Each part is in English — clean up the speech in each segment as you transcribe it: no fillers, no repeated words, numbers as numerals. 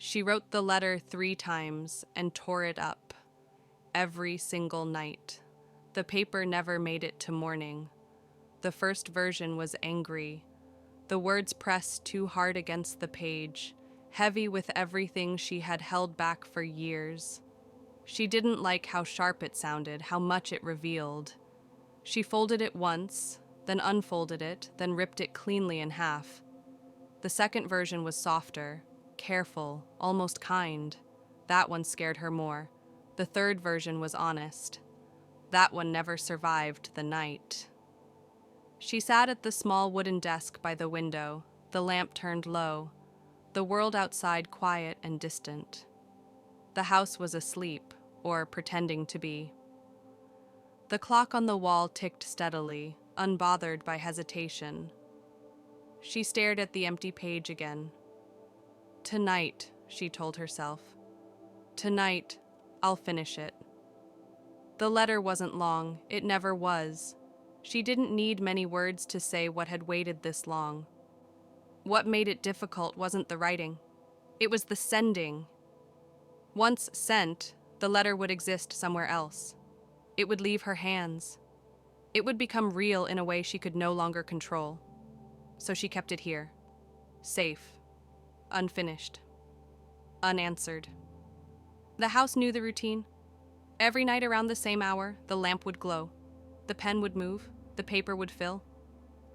She wrote the letter 3 times and tore it up. Every single night. The paper never made it to morning. The first version was angry. The words pressed too hard against the page, heavy with everything she had held back for years. She didn't like how sharp it sounded, how much it revealed. She folded it once, then unfolded it, then ripped it cleanly in half. The second version was softer, careful, almost kind. That one scared her more. The third version was honest. That one never survived the night. She sat at the small wooden desk by the window, the lamp turned low, the world outside quiet and distant. The house was asleep, or pretending to be. The clock on the wall ticked steadily, unbothered by hesitation. She stared at the empty page again. Tonight, she told herself. Tonight, I'll finish it. The letter wasn't long, it never was. She didn't need many words to say what had waited this long. What made it difficult wasn't the writing. It was the sending. Once sent, the letter would exist somewhere else. It would leave her hands. It would become real in a way she could no longer control. So she kept it here. Safe. Unfinished. Unanswered. The house knew the routine. Every night around the same hour, the lamp would glow. The pen would move, the paper would fill.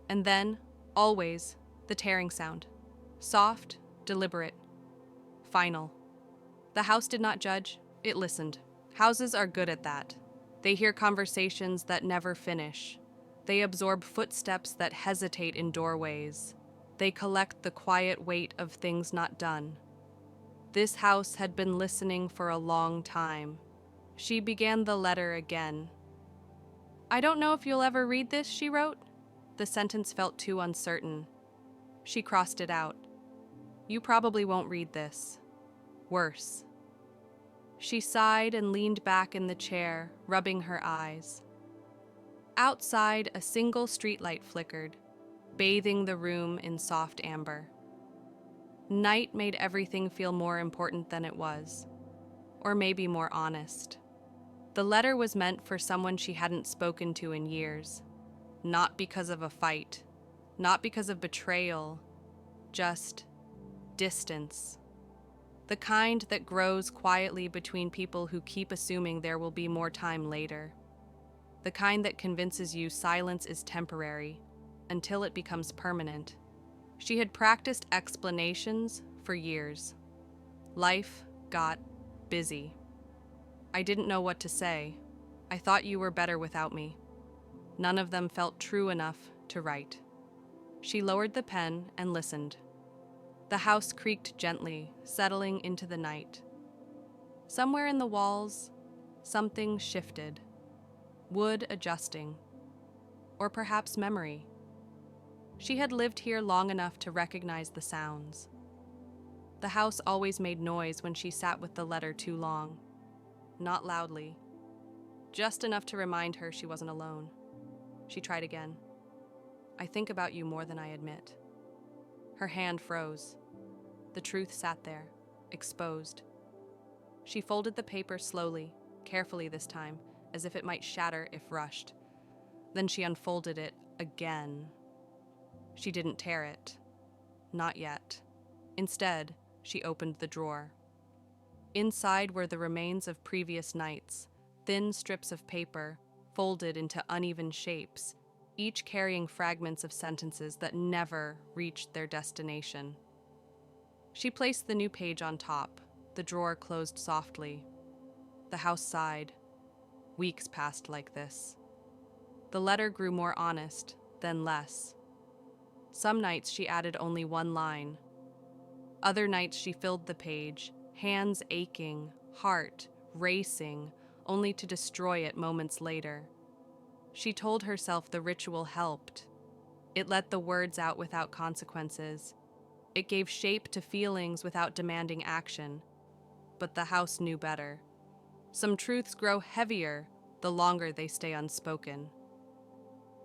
And then, always, the tearing sound. Soft, deliberate, final. The house did not judge, it listened. Houses are good at that. They hear conversations that never finish. They absorb footsteps that hesitate in doorways. They collect the quiet weight of things not done. This house had been listening for a long time. She began the letter again. I don't know if you'll ever read this, she wrote. The sentence felt too uncertain. She crossed it out. You probably won't read this. Worse. She sighed and leaned back in the chair, rubbing her eyes. Outside, a single streetlight flickered, bathing the room in soft amber. Night made everything feel more important than it was, or maybe more honest. The letter was meant for someone she hadn't spoken to in years, not because of a fight, not because of betrayal, just distance. The kind that grows quietly between people who keep assuming there will be more time later. The kind that convinces you silence is temporary, until it becomes permanent. She had practiced explanations for years. Life got busy. I didn't know what to say. I thought you were better without me. None of them felt true enough to write. She lowered the pen and listened. The house creaked gently, settling into the night. Somewhere in the walls, something shifted. Wood adjusting. Or perhaps memory. She had lived here long enough to recognize the sounds. The house always made noise when she sat with the letter too long. Not loudly. Just enough to remind her she wasn't alone. She tried again. I think about you more than I admit. Her hand froze. The truth sat there, exposed. She folded the paper slowly, carefully this time, as if it might shatter if rushed. Then she unfolded it again. She didn't tear it. Not yet. Instead, she opened the drawer. Inside were the remains of previous nights, thin strips of paper, folded into uneven shapes, each carrying fragments of sentences that never reached their destination. She placed the new page on top. The drawer closed softly. The house sighed. Weeks passed like this. The letter grew more honest, then less. Some nights she added only one line. Other nights she filled the page, hands aching, heart racing, only to destroy it moments later. She told herself the ritual helped. It let the words out without consequences. It gave shape to feelings without demanding action. But the house knew better. Some truths grow heavier the longer they stay unspoken.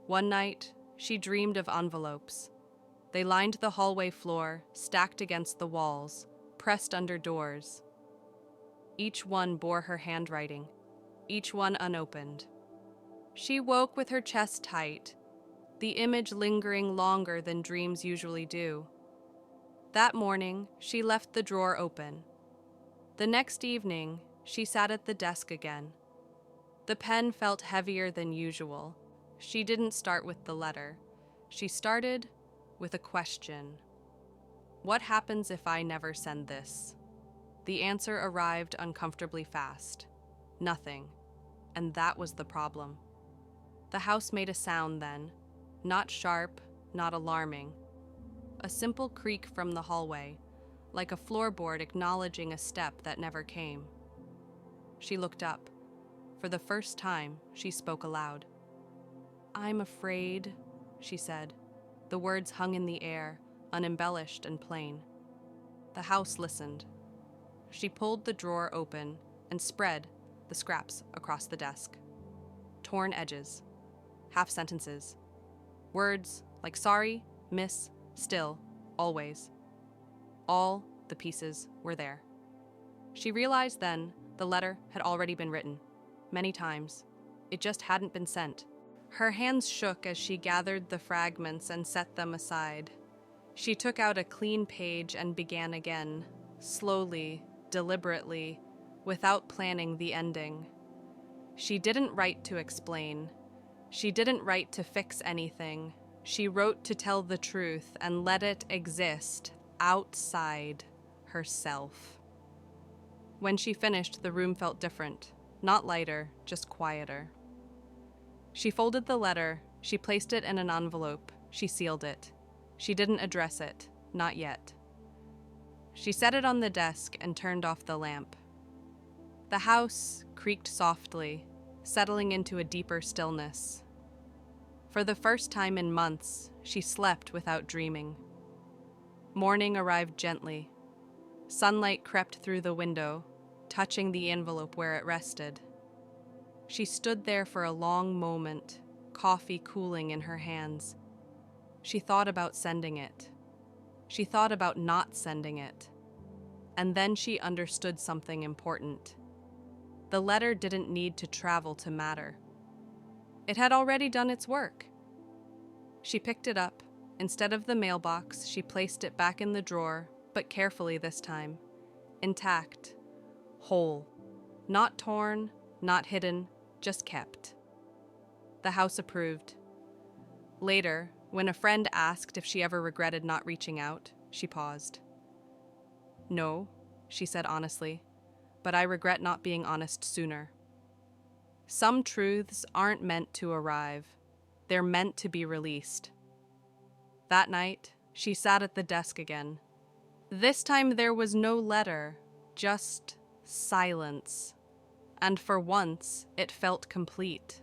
One night, she dreamed of envelopes. They lined the hallway floor, stacked against the walls, pressed under doors. Each one bore her handwriting, each one unopened. She woke with her chest tight, the image lingering longer than dreams usually do. That morning, she left the drawer open. The next evening, she sat at the desk again. The pen felt heavier than usual. She didn't start with the letter. She started with a question. What happens if I never send this? The answer arrived uncomfortably fast. Nothing. And that was the problem. The house made a sound then, not sharp, not alarming. A simple creak from the hallway, like a floorboard acknowledging a step that never came. She looked up. For the first time, she spoke aloud. "I'm afraid," she said. The words hung in the air, unembellished and plain. The house listened. She pulled the drawer open and spread the scraps across the desk. Torn edges, half sentences, words like sorry, miss, still, always. All the pieces were there. She realized then the letter had already been written, many times. It just hadn't been sent. Her hands shook as she gathered the fragments and set them aside. She took out a clean page and began again, slowly, deliberately, without planning the ending. She didn't write to explain. She didn't write to fix anything. She wrote to tell the truth and let it exist outside herself. When she finished, the room felt different, not lighter, just quieter. She folded the letter, she placed it in an envelope, she sealed it. She didn't address it, not yet. She set it on the desk and turned off the lamp. The house creaked softly, settling into a deeper stillness. For the first time in months, she slept without dreaming. Morning arrived gently. Sunlight crept through the window, touching the envelope where it rested. She stood there for a long moment, coffee cooling in her hands. She thought about sending it. She thought about not sending it. And then she understood something important. The letter didn't need to travel to matter. It had already done its work. She picked it up. Instead of the mailbox, she placed it back in the drawer, but carefully this time. Intact. Whole. Not torn, not hidden, just kept. The house approved. Later, when a friend asked if she ever regretted not reaching out, she paused. "No," she said honestly, "but I regret not being honest sooner." Some truths aren't meant to arrive. They're meant to be released. That night, she sat at the desk again. This time there was no letter, just silence. And for once, it felt complete.